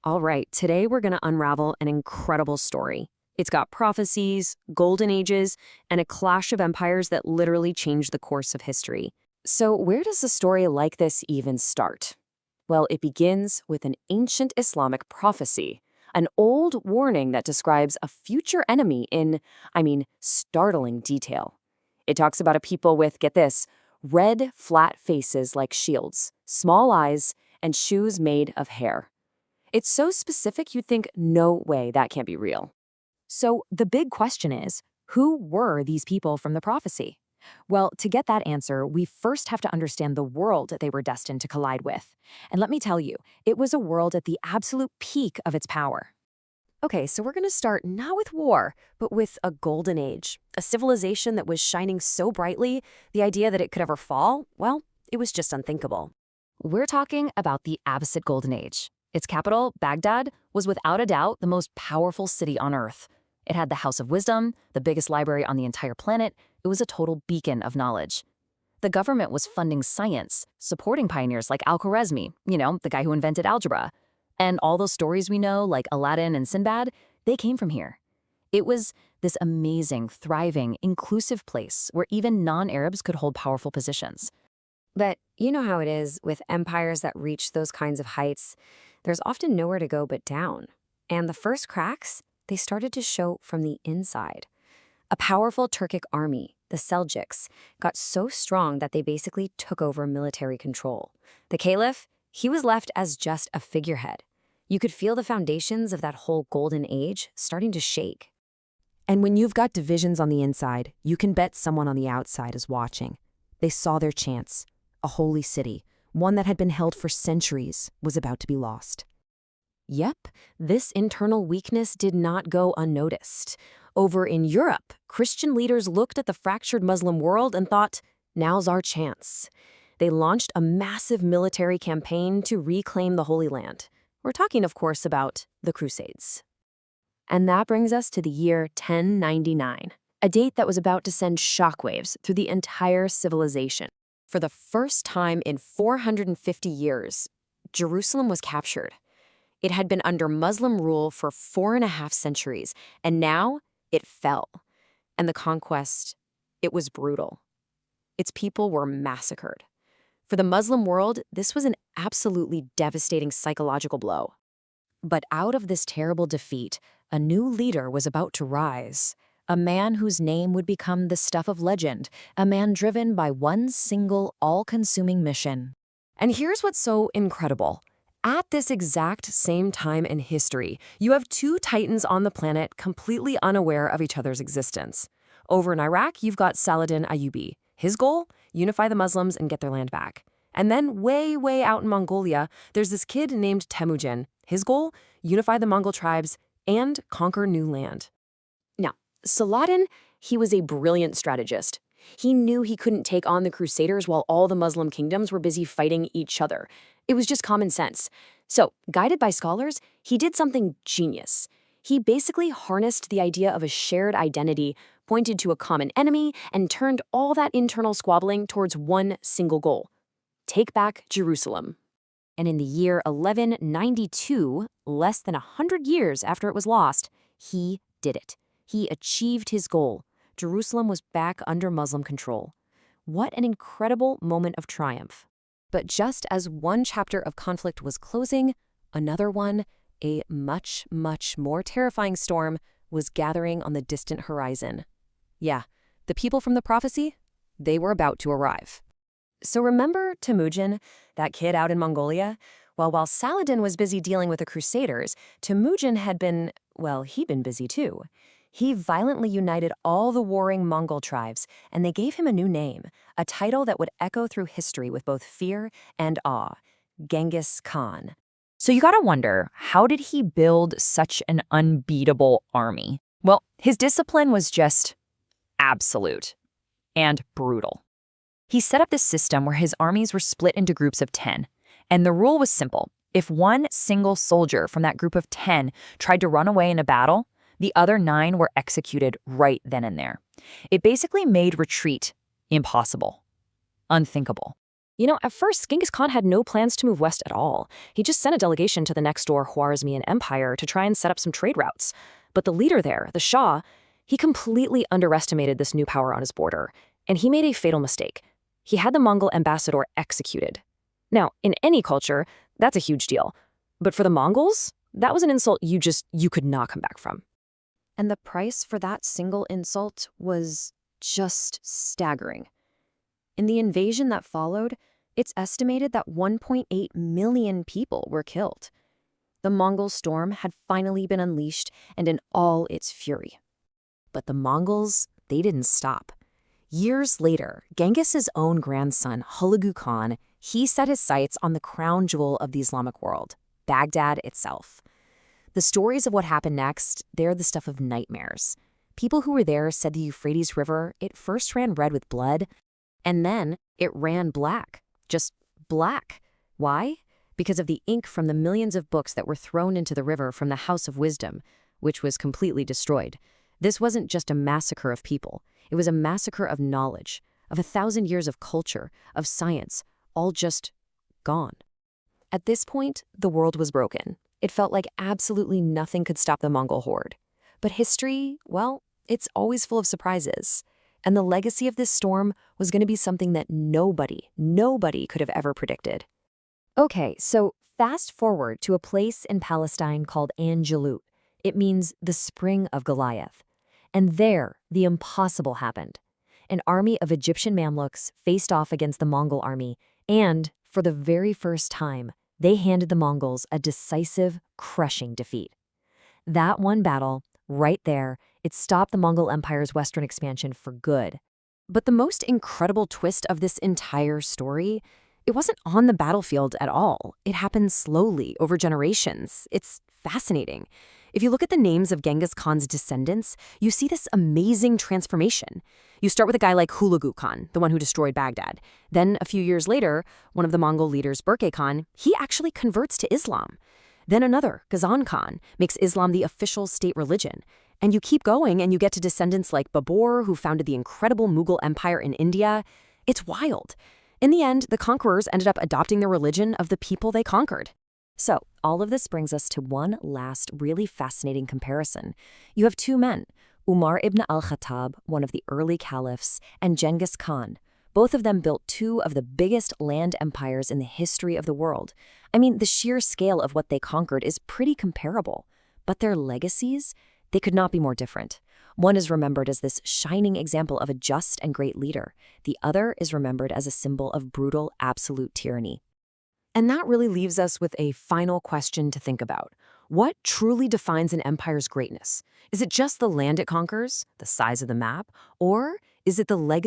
All right, today we're going to unravel an incredible story. It's got prophecies, golden ages, and a clash of empires that literally changed the course of history. So, where does a story like this even start? Well, it begins with an ancient Islamic prophecy, an old warning that describes a future enemy in, startling detail. It talks about a people with, get this, red, flat faces like shields, small eyes, and shoes made of hair. It's so specific you'd think, no way, that can't be real. So the big question is, who were these people from the prophecy? Well, to get that answer, we first have to understand the world they were destined to collide with. And let me tell you, it was a world at the absolute peak of its power. Okay, so we're going to start not with war, but with a golden age, a civilization that was shining so brightly, the idea that it could ever fall, well, it was just unthinkable. We're talking about the Abbasid Golden Age. Its capital, Baghdad, was without a doubt the most powerful city on Earth. It had the House of Wisdom, the biggest library on the entire planet. It was a total beacon of knowledge. The government was funding science, supporting pioneers like Al-Khwarizmi, the guy who invented algebra. And all those stories we know, like Aladdin and Sinbad, they came from here. It was this amazing, thriving, inclusive place where even non-Arabs could hold powerful positions. But you know how it is with empires that reach those kinds of heights. There's often nowhere to go but down. And the first cracks, they started to show from the inside. A powerful Turkic army, the Seljuks, got so strong that they basically took over military control. The Caliph, he was left as just a figurehead. You could feel the foundations of that whole golden age starting to shake. And when you've got divisions on the inside, you can bet someone on the outside is watching. They saw their chance. A holy city, one that had been held for centuries, was about to be lost. Yep, this internal weakness did not go unnoticed. Over in Europe, Christian leaders looked at the fractured Muslim world and thought, now's our chance. They launched a massive military campaign to reclaim the Holy Land. We're talking, of course, about the Crusades. And that brings us to the year 1099, a date that was about to send shockwaves through the entire civilization. For the first time in 450 years, Jerusalem was captured. It had been under Muslim rule for 4.5 centuries, and now it fell. And the conquest, it was brutal. Its people were massacred. For the Muslim world, this was an absolutely devastating psychological blow. But out of this terrible defeat, a new leader was about to rise. A man whose name would become the stuff of legend, a man driven by one single, all-consuming mission. And here's what's so incredible. At this exact same time in history, you have two titans on the planet completely unaware of each other's existence. Over in Iraq, you've got Saladin Ayyubi. His goal? Unify the Muslims and get their land back. And then way, way out in Mongolia, there's this kid named Temujin. His goal? Unify the Mongol tribes and conquer new land. Saladin, he was a brilliant strategist. He knew he couldn't take on the Crusaders while all the Muslim kingdoms were busy fighting each other. It was just common sense. So, guided by scholars, he did something genius. He basically harnessed the idea of a shared identity, pointed to a common enemy, and turned all that internal squabbling towards one single goal: take back Jerusalem. And in the year 1192, less than 100 years after it was lost, he did it. He achieved his goal. Jerusalem was back under Muslim control. What an incredible moment of triumph. But just as one chapter of conflict was closing, another one, a much, much more terrifying storm, was gathering on the distant horizon. Yeah, the people from the prophecy, they were about to arrive. So remember Temujin, that kid out in Mongolia? Well, while Saladin was busy dealing with the Crusaders, Temujin had been, he'd been busy too. He violently united all the warring Mongol tribes, and they gave him a new name, a title that would echo through history with both fear and awe: Genghis Khan. So you gotta wonder, how did he build such an unbeatable army? Well, his discipline was just absolute and brutal. He set up this system where his armies were split into groups of 10, and the rule was simple. If one single soldier from that group of 10 tried to run away in a battle, the other 9 were executed right then and there. It basically made retreat impossible, unthinkable. At first, Genghis Khan had no plans to move west at all. He just sent a delegation to the next door Khwarezmian Empire to try and set up some trade routes. But the leader there, the Shah, he completely underestimated this new power on his border, and he made a fatal mistake. He had the Mongol ambassador executed. Now, in any culture, that's a huge deal. But for the Mongols, that was an insult you could not come back from. And the price for that single insult was just staggering. In the invasion that followed, it's estimated that 1.8 million people were killed. The Mongol storm had finally been unleashed and in all its fury. But the Mongols, they didn't stop. Years later, Genghis's own grandson, Hulagu Khan, he set his sights on the crown jewel of the Islamic world, Baghdad itself. The stories of what happened next, they're the stuff of nightmares. People who were there said the Euphrates River, it first ran red with blood, and then it ran black. Just black. Why? Because of the ink from the millions of books that were thrown into the river from the House of Wisdom, which was completely destroyed. This wasn't just a massacre of people. It was a massacre of knowledge, of 1,000 years of culture, of science, all just gone. At this point, the world was broken. It felt like absolutely nothing could stop the Mongol horde. But history, well, it's always full of surprises. And the legacy of this storm was going to be something that nobody could have ever predicted. Okay, so fast forward to a place in Palestine called Angelut. It means the spring of Goliath. And there, the impossible happened. An army of Egyptian Mamluks faced off against the Mongol army, and, for the very first time, they handed the Mongols a decisive, crushing defeat. That one battle, right there, it stopped the Mongol Empire's western expansion for good. But the most incredible twist of this entire story, it wasn't on the battlefield at all. It happened slowly, over generations. It's fascinating. If you look at the names of Genghis Khan's descendants, you see this amazing transformation. You start with a guy like Hulagu Khan, the one who destroyed Baghdad. Then, a few years later, one of the Mongol leaders, Berke Khan, he actually converts to Islam. Then another, Ghazan Khan, makes Islam the official state religion. And you keep going and you get to descendants like Babur, who founded the incredible Mughal Empire in India. It's wild. In the end, the conquerors ended up adopting the religion of the people they conquered. So, all of this brings us to one last really fascinating comparison. You have two men, Umar ibn al-Khattab, one of the early caliphs, and Genghis Khan. Both of them built two of the biggest land empires in the history of the world. I mean, the sheer scale of what they conquered is pretty comparable. But their legacies, they could not be more different. One is remembered as this shining example of a just and great leader. The other is remembered as a symbol of brutal, absolute tyranny. And that really leaves us with a final question to think about. What truly defines an empire's greatness? Is it just the land it conquers, the size of the map, or is it the legacy